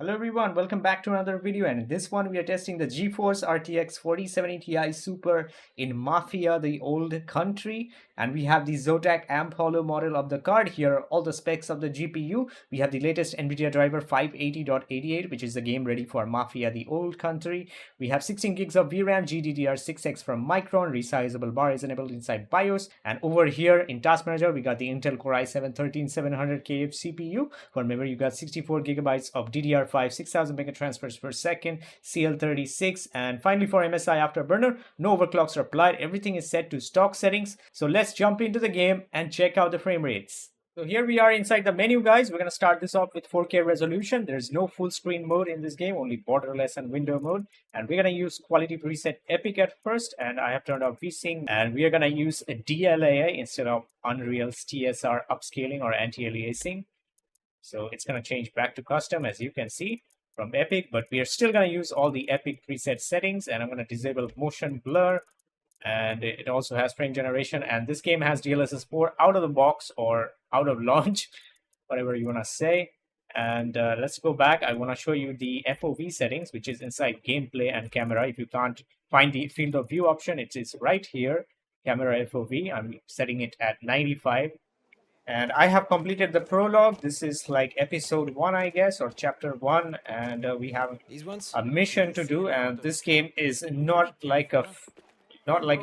Hello everyone, welcome back to another video, and in this one we are testing the GeForce RTX 4070 Ti Super in Mafia, the Old Country, and we have the Zotac amp hollow model of the card here, all the specs of the GPU. We have the latest NVIDIA driver 580.88, which is the game ready for Mafia, the Old Country. We have 16 gigs of VRAM, GDDR6X from Micron, resizable bar is enabled inside BIOS, and over here in Task Manager we got the Intel Core i7-13700KF CPU. For memory you got 64 gigabytes of DDR5, 6000 mega transfers per second, CL36, and finally for MSI Afterburner, no overclocks are applied. Everything is set to stock settings. So let's jump into the game and check out the frame rates. So here we are inside the menu, guys. We're going to start this off with 4K resolution. There's no full screen mode in this game, only borderless and window mode. And we're going to use Qlty preset Epic at first. And I have turned off VSync. And we are going to use a DLAA instead of Unreal's TSR upscaling or anti-aliasing. So it's going to change back to custom, as you can see, from Epic. But we are still going to use all the Epic preset settings. And I'm going to disable motion blur. And it also has frame generation. And this game has DLSS 4 out of the box or out of launch, whatever you want to say. And let's go back. I want to show you the FOV settings, which is inside gameplay and camera. If you can't find the field of view option, it is right here, camera FOV. I'm setting it at 95. And I have completed the prologue. This is like episode 1, I guess, or chapter 1. And we have a mission to do. And this game is not like a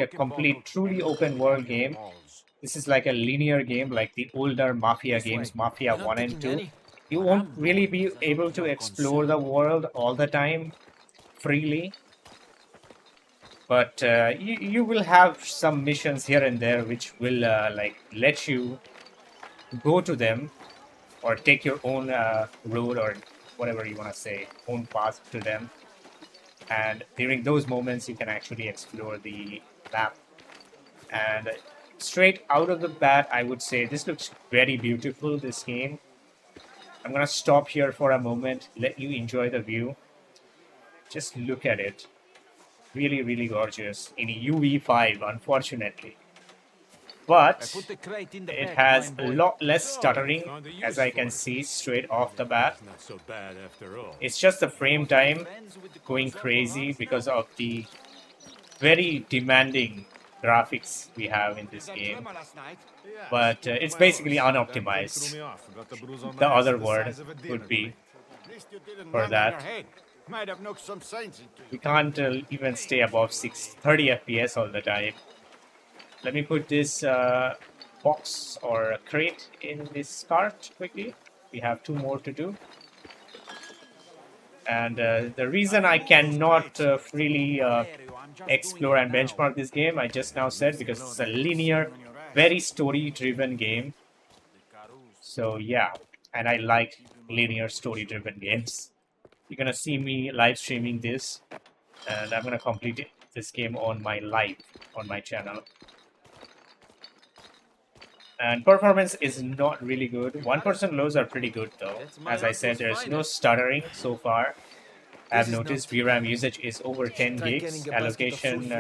complete, truly open world game. This is like a linear game, like the older Mafia games, Mafia 1 and 2. You won't really be able to explore the world all the time freely. But you will have some missions here and there which will like let you go to them or take your own road or whatever you want to say, own path to them. And during those moments, you can actually explore the map. And straight out of the bat, I would say this looks very beautiful, this game. I'm going to stop here for a moment, let you enjoy the view. Just look at it. Really, really gorgeous. In UE5, unfortunately. But it has a lot less stuttering, as I can see straight off the bat. It's just the frame time going crazy because of the very demanding graphics we have in this game. But it's basically unoptimized. The other word would be for that. We can't even stay above 30 FPS all the time. Let me put this box or crate in this cart quickly. We have 2 more to do. And the reason I cannot freely explore and benchmark this game, I just now said, because it's a linear, very story-driven game. So yeah, and I like linear story-driven games. You're gonna see me live streaming this, and I'm gonna complete this game on my live on my channel. And performance is not really good. 1% lows are pretty good though. As I said, there's no stuttering so far. I've noticed VRAM usage is over 10 gigs. Allocation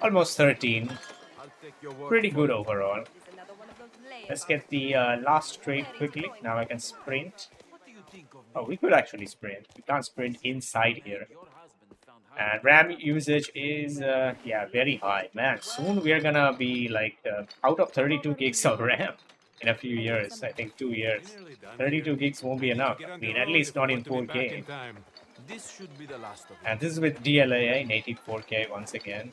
almost 13. Pretty good overall. Let's get the last crate quickly. Now I can sprint. Oh, we could actually sprint. We can't sprint inside here. And RAM usage is, yeah, very high. Man, soon we are gonna be like out of 32 gigs of RAM in a few years. I think 2 years. 32 gigs won't be enough. I mean, at least not in 4K. And this is with DLAA, native 4K once again.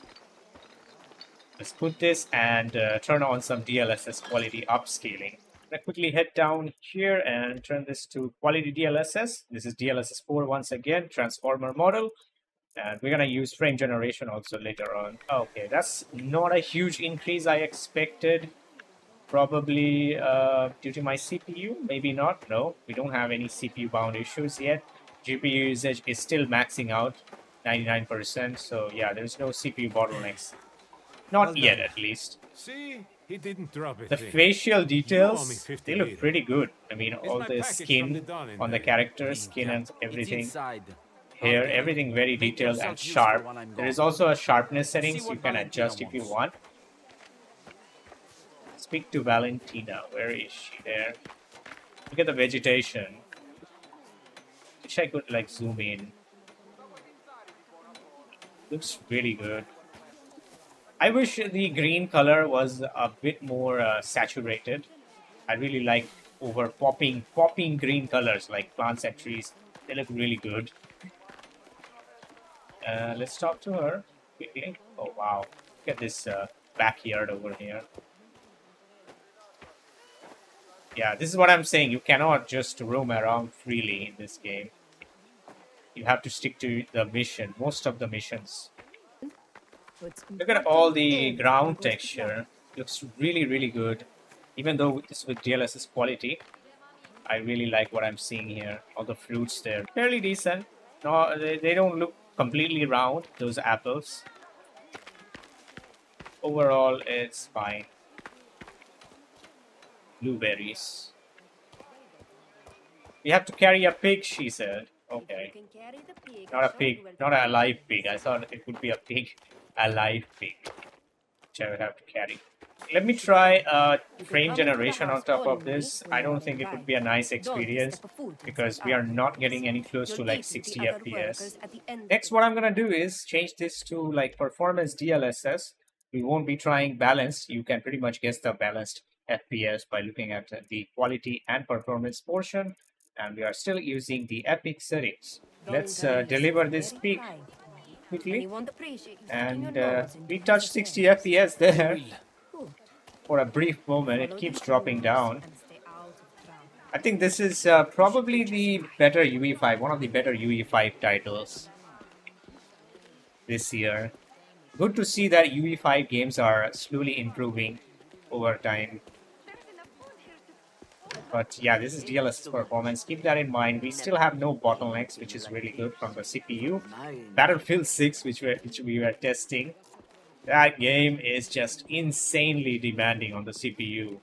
Let's put this and turn on some DLSS quality upscaling. I'm gonna quickly head down here and turn this to quality DLSS. This is DLSS 4 once again, transformer model. And we're going to use frame generation also later on. Okay, that's not a huge increase I expected. Probably due to my CPU, maybe not. No, we don't have any CPU bound issues yet. GPU usage is still maxing out, 99%. So yeah, there's no CPU bottlenecks. Not yet, at least. See, he didn't drop it. The facial details, they look pretty good. I mean, all the skin on the character, skin and everything. Here, everything very detailed and sharp. There is also a sharpness settings you can adjust if you want. Speak to Valentina. Where is she? There. Look at the vegetation. Wish I could like zoom in. Looks really good. I wish the green color was a bit more saturated. I really like over popping green colors like plants and trees. They look really good. Let's talk to her quickly. Oh wow, look at this backyard over here. Yeah, this is what I'm saying. You cannot just roam around freely in this game. You have to stick to the mission, most of the missions. Look at all the ground texture. Looks really, really good. Even though it's with DLSS quality, I really like what I'm seeing here. All the fruits there. Fairly decent. No, they don't look completely round, those apples. Overall, it's fine. Blueberries. We have to carry a pig, she said. Okay. Not a pig, not a live pig. I thought it would be a pig, a live pig, which I would have to carry. Let me try frame generation on top of this. I don't think it would be a nice experience because we are not getting any close to like 60 FPS. Next, what I'm gonna do is change this to like performance DLSS. We won't be trying balanced. You can pretty much guess the balanced FPS by looking at the quality and performance portion. And we are still using the epic settings. Let's deliver this peak quickly. And we touched 60 FPS there. For a brief moment, it keeps dropping down. I think this is probably the better UE5, one of the better UE5 titles this year. Good to see that UE5 games are slowly improving over time. But yeah, this is DLSS performance. Keep that in mind. We still have no bottlenecks, which is really good from the CPU. Battlefield 6, which we were testing. That game is just insanely demanding on the CPU.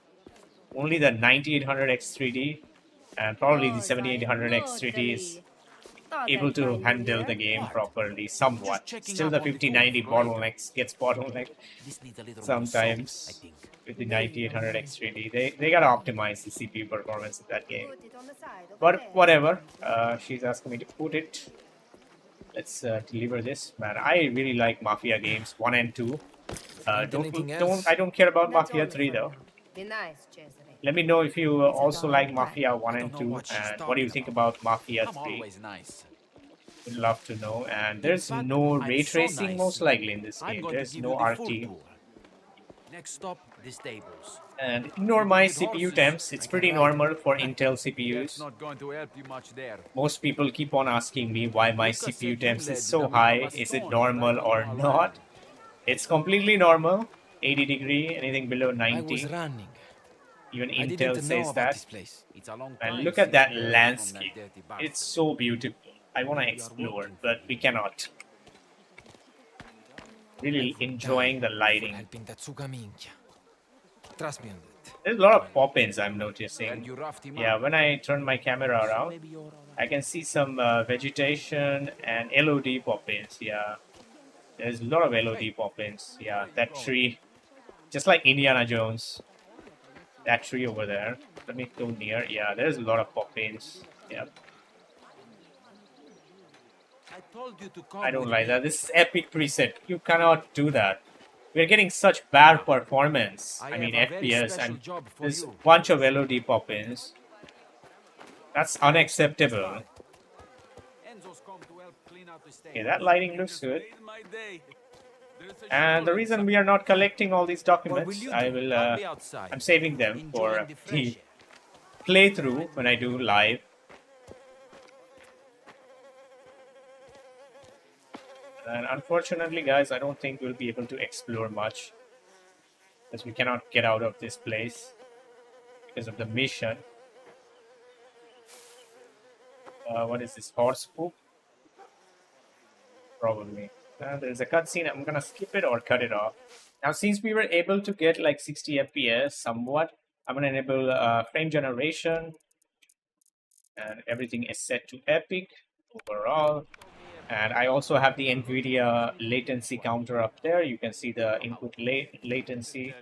Only the 9800X 3D and probably the 7800X 3D is able to handle the game properly somewhat. Still the 5090 bottlenecks gets bottlenecked sometimes with the 9800X 3D. They gotta optimize the CPU performance of that game. But whatever, she's asking me to put it. Let's deliver this. Man, I really like Mafia games 1 and 2. I don't care about Mafia 3 though. Let me know if you also like Mafia 1 and 2 and what do you think about Mafia 3. Would love to know. And there's no ray tracing most likely in this game. There's no RT. Next stop, the stables. And ignore my CPU temps. It's pretty normal for Intel CPUs. Not going to help you much there. Most people keep on asking me why my CPU temps is so high. Is it normal or not? It's completely normal. 80 degree, anything below 90. Even Intel says that. And look at that landscape. It's so beautiful. I want to explore, but we cannot. Really enjoying the lighting. There's a lot of pop-ins I'm noticing. Yeah, when I turn my camera around, I can see some vegetation and LOD pop-ins. Yeah, there's a lot of LOD pop-ins. Yeah, that tree, just like Indiana Jones. That tree over there. Let me go near. Yeah, there's a lot of pop-ins. Yeah. I don't like that. This is epic preset. You cannot do that. We're getting such bad performance. I mean FPS and there's a bunch of LOD pop-ins. That's unacceptable. Okay, that lighting looks good. And the reason we are not collecting all these documents, I'm saving them for the playthrough when I do live. And unfortunately, guys, I don't think we'll be able to explore much because we cannot get out of this place because of the mission. What is this? Horse poop? Probably. There's a cutscene. I'm gonna skip it or cut it off. Now, since we were able to get like 60 FPS somewhat, I'm gonna enable frame generation, and everything is set to epic overall. And I also have the NVIDIA latency counter up there. You can see the input latency.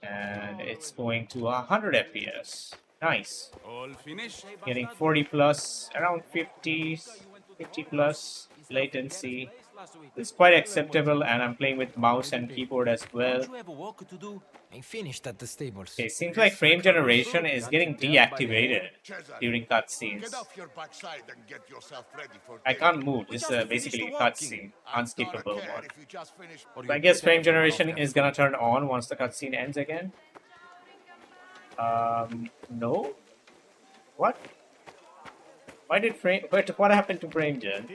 And it's going to 100 FPS. Nice. All finished? Getting 40 plus, around 50, 50 plus latency. It's quite acceptable, and I'm playing with mouse and keyboard as well. Don't you have a work to do? I'm finished at the stables. Okay, seems like frame generation is getting deactivated during cutscenes. I can't move. This is basically a cutscene, unskippable one. So I guess frame generation is gonna turn on once the cutscene ends again. No. What? Why did frame? But what happened to frame gen?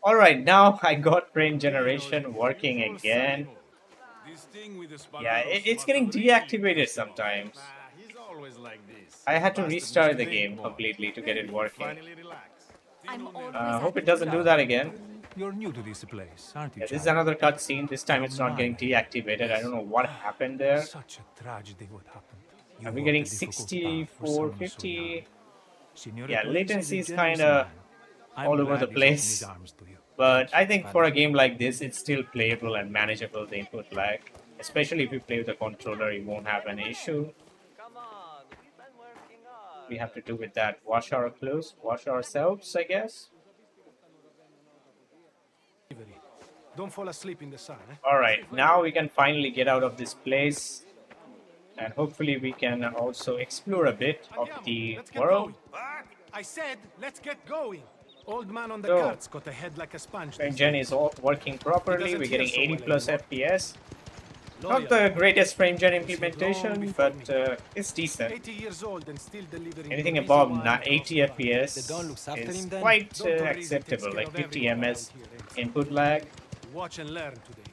All right, now I got frame generation working again. Yeah, it's getting deactivated sometimes. I had to restart the game completely to get it working. Hope it doesn't do that again. You're new to this place, aren't you? Yeah, this is another cutscene. This time it's not getting deactivated. I don't know what happened there. Such a tragedy what happened. Are we getting 64, 50? Yeah, latency is kind of all over the place. But I think for a game like this, it's still playable and manageable, the input lag. Especially if you play with a controller, you won't have an issue. We have to do with that. Wash our clothes, wash ourselves, I guess. Don't fall asleep in the sun, eh? Alright, now we can finally get out of this place. And hopefully we can also explore a bit of the world. I said, let's get going. Old man on the So, cart's got a head like a sponge. Frame gen is all working properly. We're getting 80 plus FPS. Not Loyal. the greatest frame gen Long implementation, before but it's decent. 80 years old and still delivering. Anything the above reason why 80 The FPS Don looks after is him then? quite Don't worry, takes acceptable, care like of 50 everyone ms around here. input lag. Watch and learn today.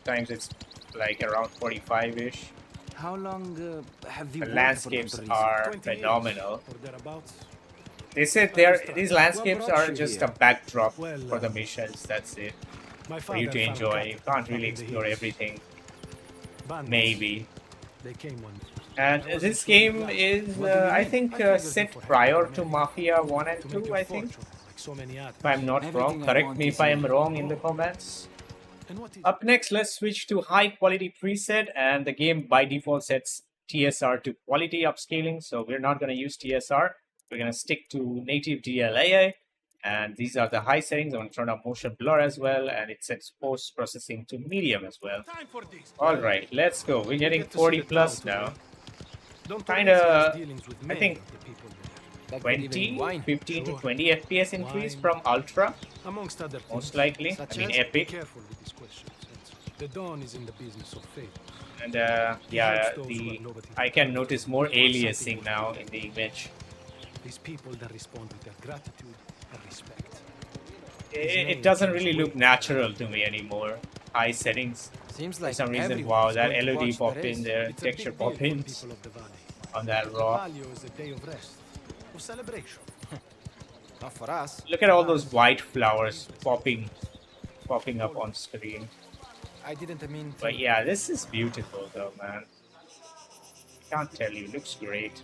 Times it's like around 45-ish. How long have you The worked landscapes for Dr. are 20 years phenomenal. or thereabouts. They said these landscapes brought are you just here? a backdrop Well, for the missions, that's it. My For you father to found enjoy. cotton You can't up really in the explore hills. everything, Bandits, maybe. They came one. And I wasn't this sure game why. is, What do you I mean? think, I figured set you for prior having to a Mafia 1 and to make 2, your I think. fortune, like so many others. If I'm not Everything wrong, I correct want me is if I am in- wrong in the comments. And what is Up next, let's switch to high quality preset, and the game by default sets TSR to quality upscaling, so we're not going to use TSR. We're going to stick to native DLAA, and these are the high settings. I'm going to turn up motion blur as well, and it sets post processing to medium as well. time for this? All right, let's go. We're getting Get to see 40 the plus town now. today. Don't Kinda, organize dealings with I many think of the people there. That could even 20, wine. 15 to Sure. 20 FPS increase Wine. from Ultra, Amongst other things. most likely. Such I mean, as? Be Epic. careful with these questions. The Dawn is in the business of favors. And yeah, I can notice more aliasing now in the image. These people that respond with their gratitude and respect. It doesn't really look natural to me anymore. High settings. Seems For like some reason, everyone's wow, that going to LED watch pop the in race. there, It's a big texture deal pop for ins people of the valley. on that raw. Value is a day of rest, of celebration. Not for us. Look at all those white flowers popping up on screen. I didn't mean to. But yeah, this is beautiful though, man. Can't tell you, looks great.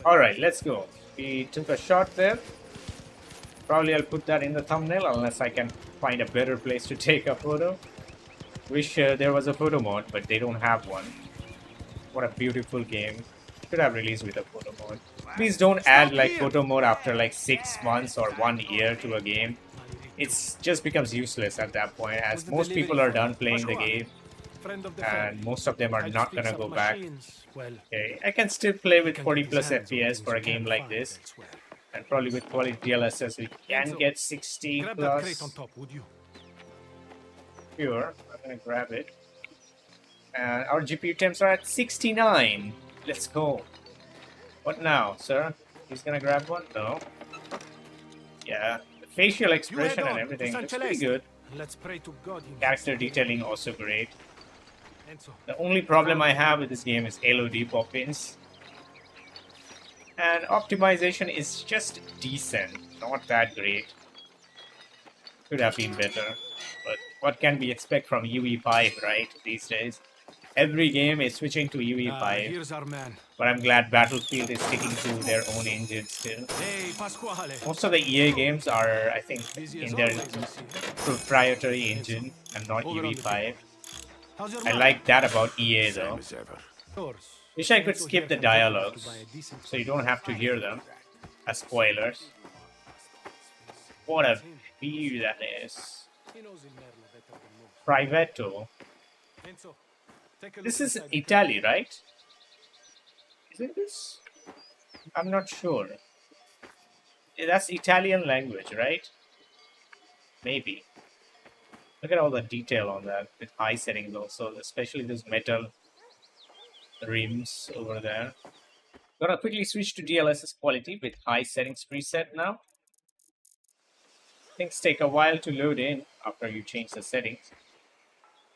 Alright, let's go. We took a shot there. Probably I'll put that in the thumbnail unless I can find a better place to take a photo. Wish there was a photo mode, but they don't have one. What a beautiful game. Should have released with a photo mode. Please don't add like photo mode after like 6 months or 1 year to a game. It just becomes useless at that point, as most people are done playing the game and most of them are not gonna go back. Okay, I can still play with 40 plus FPS for a game like this, and probably with quality DLSS we can get 60 Grab that crate plus. on top, would you? Sure, I'm gonna grab it. And our GPU temps are at 69. Let's go. What now, sir? He's gonna grab one? No. Yeah, the facial expression and everything looks pretty good. Let's pray to God. Character detailing also great. Enzo, The only problem I have with this game is LOD pop-ins. And optimization is just decent, not that great. Could have been better. But what can we expect from UE5, right, these days? Every game is switching to UE5, here's our man. but I'm glad Battlefield is sticking to their own engine still. Hey, Pasquale. Most of the EA games are, I think, Busy in as their always, I see. proprietary engine and not Over on the UE5. How's your I man? like that about EA though. Of course. Wish I could Enzo skip the here can help you to dialogues, buy a decent so you don't have to hear them as spoilers. What a view that is. He knows Il Merlo better than most. Privato. Enzo, take a look This is inside the Italy, right? Isn't this? I'm not sure. That's Italian language, right? Maybe. Look at all the detail on that with high settings also, especially those metal rims over there. Gonna quickly switch to DLSS quality with high settings preset now. Things take a while to load in after you change the settings.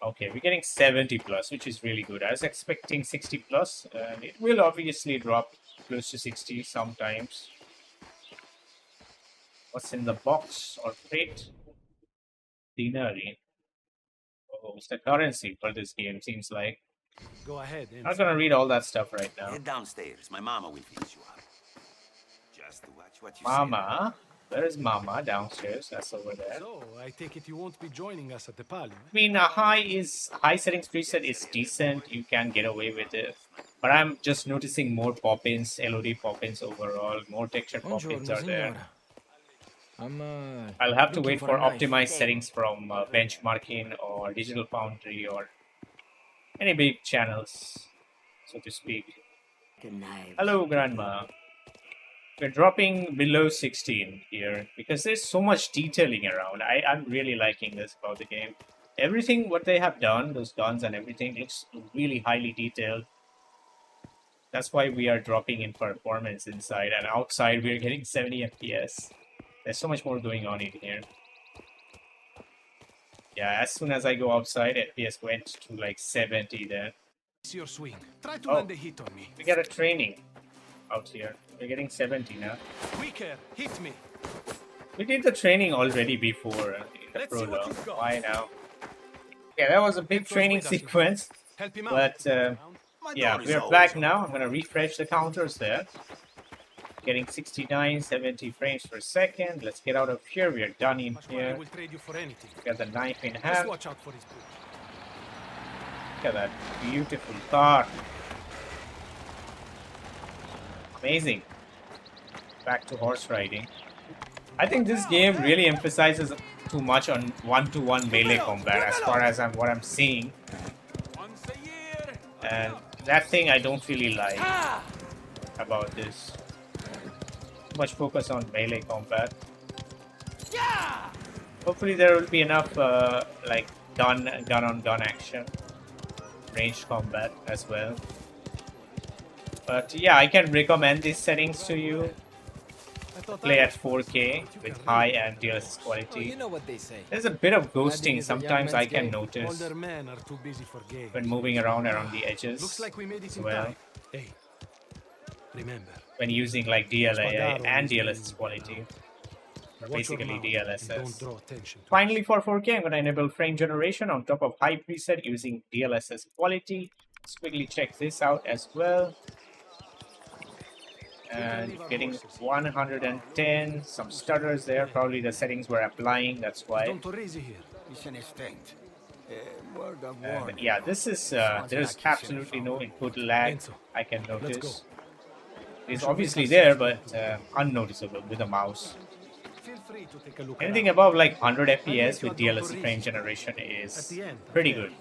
Okay, we're getting 70 plus, which is really good. I was expecting 60 plus, and it will obviously drop close to 60 sometimes. What's in the box or crate? Dinari. Oh, it's the currency for this game, seems like. Go ahead, I'm not Enzo. gonna read all that stuff right now. Head downstairs. My mama will fix you up. Just watch what you Mama? Where is Mama? Downstairs. That's over there. So, I take it you won't be joining us at the party. I mean, high settings preset is decent. You can get away with it. But I'm just noticing more pop-ins, LOD pop-ins overall. More texture pop-ins Buongiorno, are there. signora. I'm I'll have to looking wait for for a knife. optimized settings from Benchmarking or Digital Foundry or any big channels, so to speak. Hello, Grandma. We're dropping below 16 here because there's so much detailing around. I'm really liking this about the game. Everything what they have done, those guns and everything, looks really highly detailed. That's why we are dropping in performance inside, and outside we're getting 70 FPS. There's so much more going on in here. Yeah, as soon as I go outside, FPS went to like 70 then. It's your swing. Try to Oh. land a hit on me. We got a training out here. We're getting 70 now. Quicker, hit me. We did the training already before in the Let's see what prologue. you've got. Why now? Yeah, that was a big Enzo's training with us. sequence. Help him out. But My yeah, door is we're always back open. now. I'm gonna refresh the counters there. Getting 69, 70 frames per second. Let's get out of here. We are done in Pasquale here. will trade you for anything. Got the knife in Just hand. watch out for his boot. Look at that beautiful car. Amazing. Back to horse riding. I think this game really emphasizes too much on one-to-one melee combat as far as what I'm seeing. Once a year. And that thing I don't really like about this. Too much focus on melee combat. Hopefully there will be enough like gun on gun action, ranged combat as well. But yeah, I can recommend these settings to you. I thought Play I at 4K with high and DLSS Oh, quality. you know what they say. There's a bit of ghosting is a young sometimes I man's can game. notice Older men are too busy for games. when moving around the edges. Looks like we made it as in well. time. Hey, remember. When using like DLAA Spadaro and is DLSS doing quality. Or Watch your basically mouth and Don't DLSS. draw attention to Finally, for 4K, I'm going to enable frame generation on top of high preset using DLSS quality. Let's quickly check this out as well. And getting 110, some stutters there. Probably the settings were applying, that's why. Don Torresi here. But yeah, this is there's absolutely no input lag Enzo, I can let's go. notice. It's obviously there, but unnoticeable with a mouse. Feel free to take a look Anything around. above like 100 FPS with DLSS frame generation At is the end. pretty good.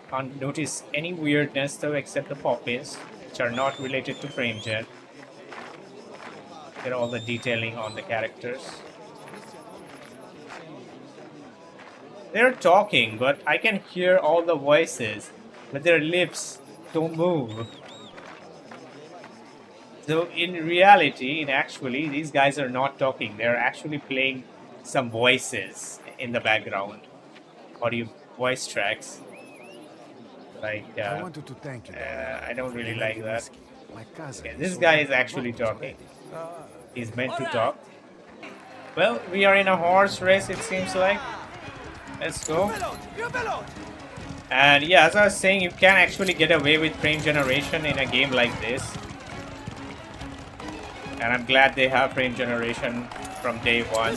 Can't notice any weirdness though except the pop-ins, which are not related to frame gen. Get all the detailing on the characters. They're talking, but I can hear all the voices, but their lips don't move. So in reality, actually, these guys are not talking. They're actually playing some voices in the background. Audio voice tracks. Like, I wanted to thank you. I don't really like that. My cousin. Okay, this guy is actually talking. He's meant to talk. Well, we are in a horse race, it seems like. Let's go. And yeah, as I was saying, you can actually get away with frame generation in a game like this. And I'm glad they have frame generation from day one.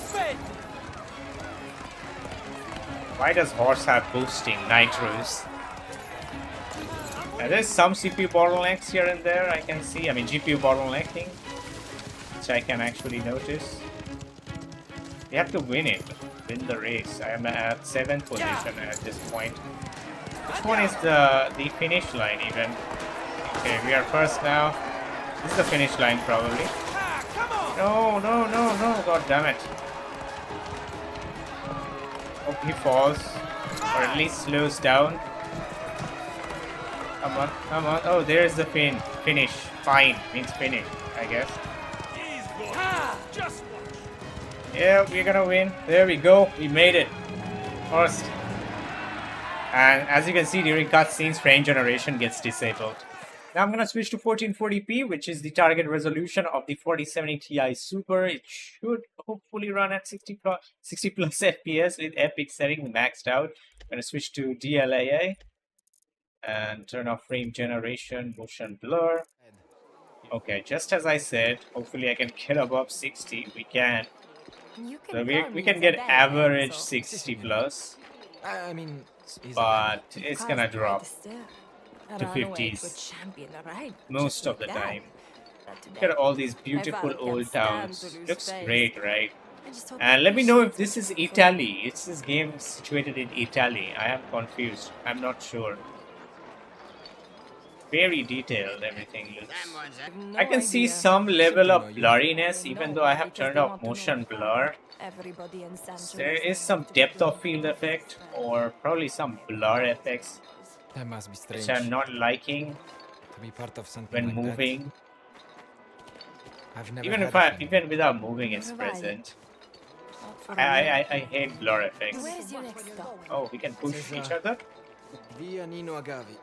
Why does horse have boosting nitros? There's some CPU bottlenecks here and there I can see. I mean GPU bottlenecking, which I can actually notice. You have to win it, win the race. I am at 7th position at this point. Which one is the finish line even? Okay, we are first now. This is the finish line probably. No, no, no, no, god damn it. Hope he falls, or at least slows down. Come on, come on. Oh, there's the finish. Fine means finish, I guess. Yeah, we're gonna win. There we go. We made it. First. And as you can see, during cutscenes, frame generation gets disabled. Now I'm gonna switch to 1440p, which is the target resolution of the 4070 Ti Super. It should hopefully run at 60 plus FPS with epic setting maxed out. I'm gonna switch to DLAA and turn off frame generation, motion blur. Okay, just as I said, hopefully I can get above 60. We can. So we can get average 60 plus, I mean, but it's gonna drop to 50s most of the time. Look at all these beautiful old towns. Looks great, right? And let me know if this is Italy. It's this game situated in Italy. I am confused. I'm not sure. Very detailed everything looks. I can see some level of blurriness even though I have turned off motion blur. There is some depth of field effect or probably some blur effects that must be strange. which I'm not liking To be part of something when like moving. That. I've never Even had if a thing. even without moving it's present. I hate blur effects. Oh, we can push each other? Via Nino Agavi.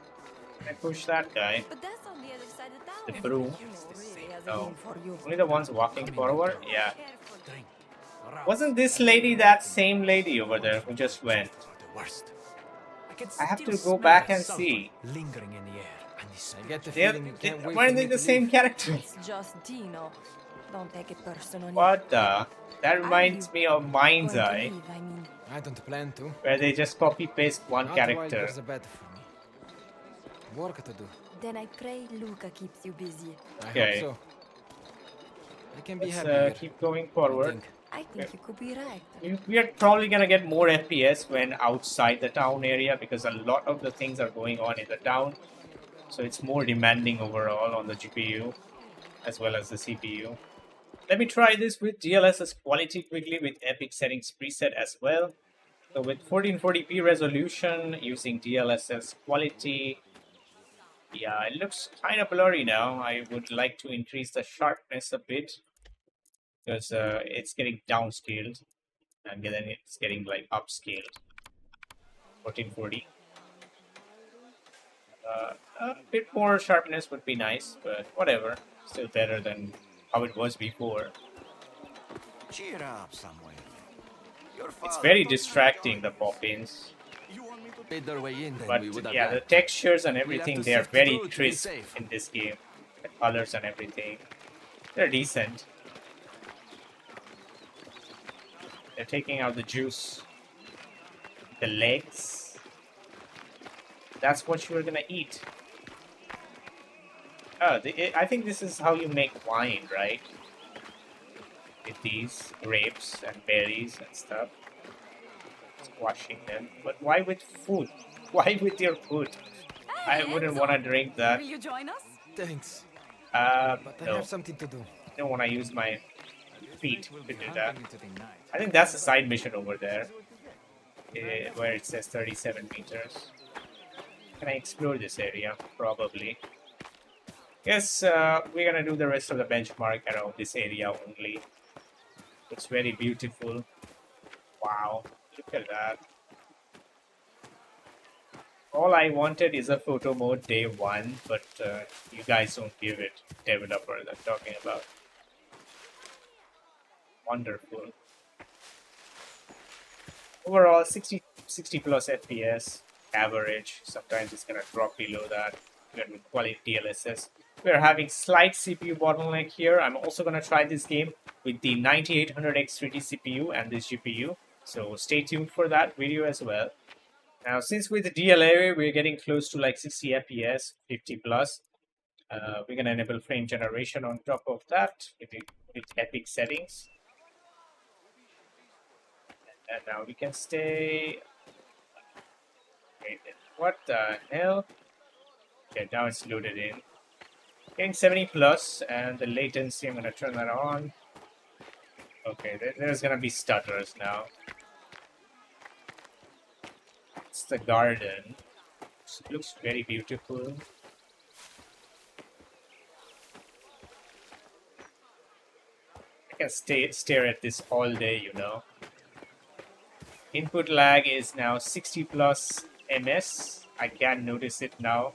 Can I push that guy? But that's on the other side of town. The broom. No. No. Only the ones walking forward? Yeah. Wasn't this lady that same lady over there who just went? I have to go back and see. Lingering in the air. And the I get the They're, feeling you can't wait weren't for they me the to same leave. character? It's just Dino. Don't take it personally. What the? That reminds me of Mind's Going to Eye, leave, I mean. I don't plan to. where they just copy paste one Not while character. there's a bed for me. Work to do. Then I pray Luca keeps you busy. I Okay. hope so. I can be Let's happy here. keep going I forward. think. I think you could be right. We are probably gonna get more FPS when outside the town area because a lot of the things are going on in the town. So it's more demanding overall on the GPU as well as the CPU. Let me try this with DLSS quality quickly with epic settings preset as well. So with 1440p resolution using DLSS quality, yeah, it looks kind of blurry now. I would like to increase the sharpness a bit because it's getting downscaled and then it's getting like upscaled. 1440. A bit more sharpness would be nice, but whatever. Still better than how it was before. Cheer up, Samuel. Your It's father very told me distracting, the pop-ins. you want me to Made their way in, then But we would have yeah, the died. textures and We'll have everything, to they are sift the very road to be crisp safe. in this game. The colors and everything, they're decent. They're taking out the juice. The legs. That's what you were gonna eat. Oh, I think this is how you make wine, right? With these grapes and berries and stuff. Squashing them. But why with food? Why with your food? I wouldn't want to drink that. Will you join us? Thanks. But I No. have something to do. I don't want to use my feet to do that. I think that's the side mission over there. Where it says 37 meters. Can I explore this area? Probably. Yes, we're gonna do the rest of the benchmark around this area only. It's very beautiful. Wow, look at that. All I wanted is a photo mode day one, but you guys don't give it. Developers I'm talking about. Wonderful. Overall, 60 plus FPS average. Sometimes it's gonna drop below that. Even with quality DLSS. We're having slight CPU bottleneck here. I'm also gonna try this game with the 9800X3D CPU and this GPU. So stay tuned for that video as well. Now, since with the DLAA, we're getting close to like 60 FPS, 50 plus. We're gonna enable frame generation on top of that with epic settings. And now we can stay. Wait, what the hell? Okay, now it's loaded in. Getting 70 plus, and the latency, I'm gonna turn that on. Okay, there's gonna be stutters now. It's the garden. It looks very beautiful. I can stare at this all day, you know. Input lag is now 60 plus ms. I can notice it now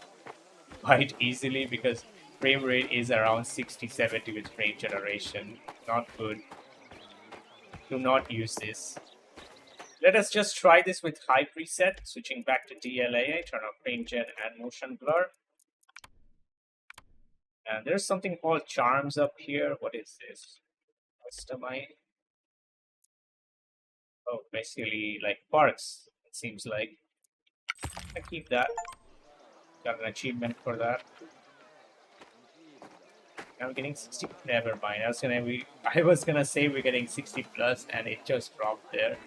quite easily because frame rate is around 60-70 with frame generation. Not good. Do not use this. Let us just try this with high preset. Switching back to DLAA, turn off frame gen and motion blur. And there's something called charms up here. What is this? Customize. Oh, basically like parks, it seems like. I keep that. Got an achievement for that. I'm getting 60. Never mind. I was gonna say we're getting 60 plus, and it just dropped there.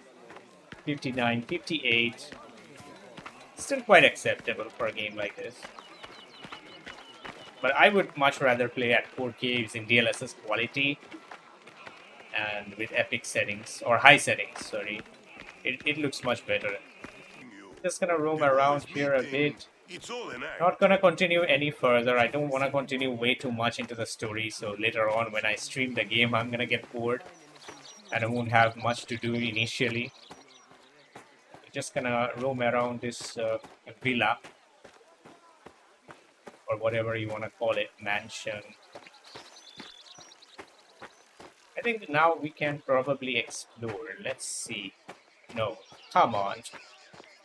59, 58. Still quite acceptable for a game like this. But I would much rather play at 4K using DLSS quality and with epic settings or high settings. Sorry, it looks much better. Just gonna roam around here a bit. Not gonna continue any further. I don't want to continue way too much into the story, so later on when I stream the game I'm gonna get bored and I won't have much to do initially. Just gonna roam around this villa or whatever you want to call it, mansion. I think now we can probably explore. Let's see. No, come on.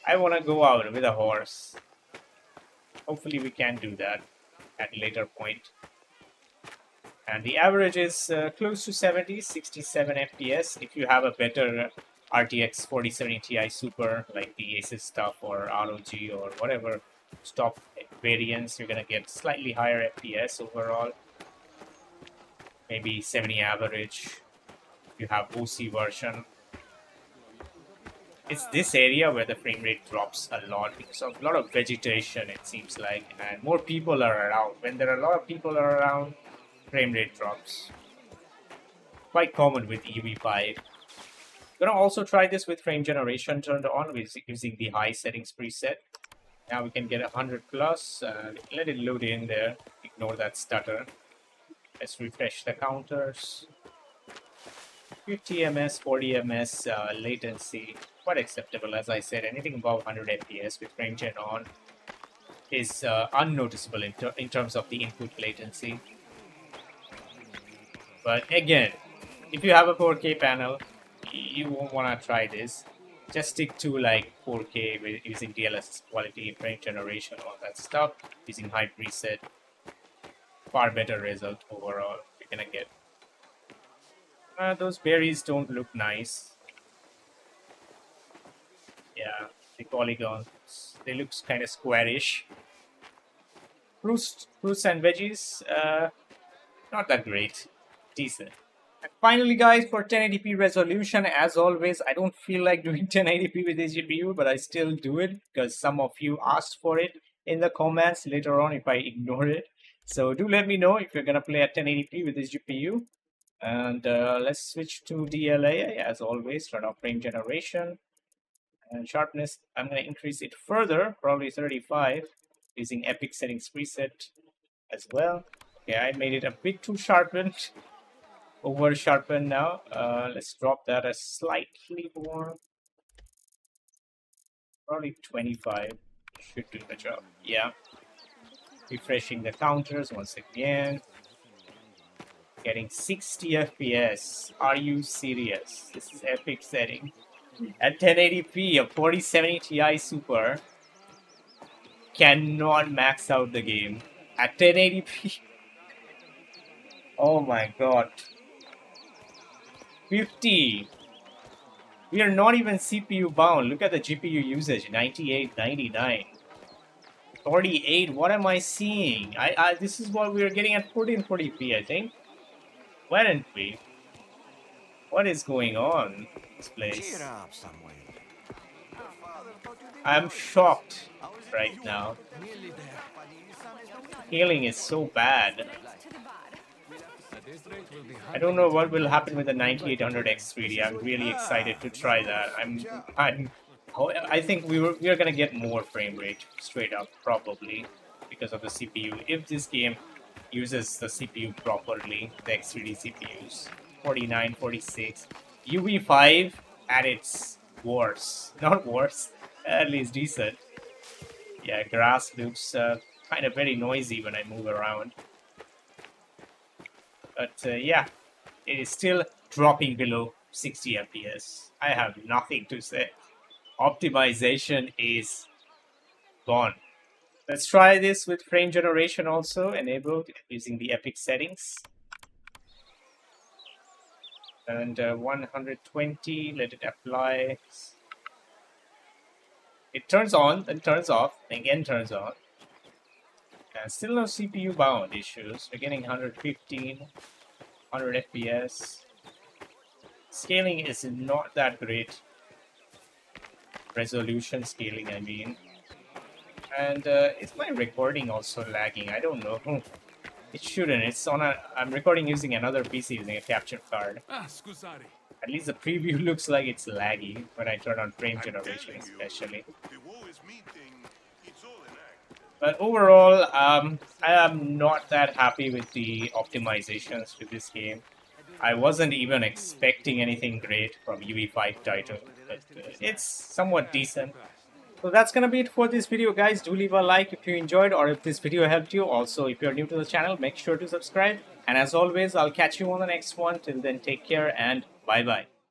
I want to go out with a horse. Hopefully we can do that at a later point. And the average is close to 70, 67 FPS. If you have a better RTX 4070 Ti Super, like the Asus stuff or ROG or whatever stock variants, you're going to get slightly higher FPS overall. Maybe 70 average. You have OC version. It's this area where the frame rate drops a lot because of a lot of vegetation, it seems like, and more people are around. When there are a lot of people around, frame rate drops. Quite common with EV5. Gonna also try this with frame generation turned on using the high settings preset. Now we can get 100 plus. Let it load in there. Ignore that stutter. Let's refresh the counters. 50 ms, 40 ms latency. Quite acceptable, as I said. Anything above 100 FPS with frame gen on is unnoticeable in terms of the input latency. But again, if you have a 4K panel, you won't want to try this. Just stick to like 4K with using DLSS quality, frame generation, all that stuff, using high preset. Far better result overall you're gonna get. Those berries don't look nice. Yeah, the polygons, they look kind of squarish. Fruits and veggies, not that great. Decent. And finally, guys, for 1080p resolution, as always, I don't feel like doing 1080p with this GPU, but I still do it because some of you asked for it in the comments later on if I ignore it. So do let me know if you're gonna play at 1080p with this GPU. And let's switch to DLAA as always. Turn off frame generation and sharpness. I'm gonna increase it further, probably 35, using epic settings preset as well. Okay, I made it a bit too sharpened, over sharpened now. Let's drop that a slightly more, probably 25. Should do the job. Yeah. Refreshing the counters once again. Getting 60 FPS. Are you serious? This is epic setting. At 1080p, a 4070 Ti Super cannot max out the game. At 1080p. Oh my god. 50 We are not even CPU bound. Look at the GPU usage, 98, 99. 48, what am I seeing? This is what we are getting at 1440p, I think. Weren't we? What is going on in this place? Cheer up, Samuel. I'm shocked right now. Scaling is so bad. I don't know what will happen with the 9800X3D. I'm really excited to try that. I think we are gonna get more frame rate straight up, probably because of the CPU. If this game uses the CPU properly, the X3D CPUs, 49, 46, UV5 at its worst, not worse, at least decent. Yeah, grass looks kind of very noisy when I move around. But yeah, it is still dropping below 60 FPS. I have nothing to say. Optimization is gone. Let's try this with frame generation also enabled using the Epic settings. And 120, let it apply. It turns on, then turns off, again turns on. And still no CPU bound issues. We're getting 115, 100 FPS. Scaling is not that great. Resolution scaling, I mean. And is my recording also lagging? I don't know. It shouldn't. It's on a. I'm recording using another PC using a capture card. At least the preview looks like it's laggy when I turn on frame generation, especially. But overall, I am not that happy with the optimizations to this game. I wasn't even expecting anything great from UV5 title, but it's somewhat decent. So that's gonna be it for this video, guys. Do leave a like if you enjoyed or if this video helped you. Also, if you're new to the channel, make sure to subscribe. And as always, I'll catch you on the next one. Till then, take care and bye-bye.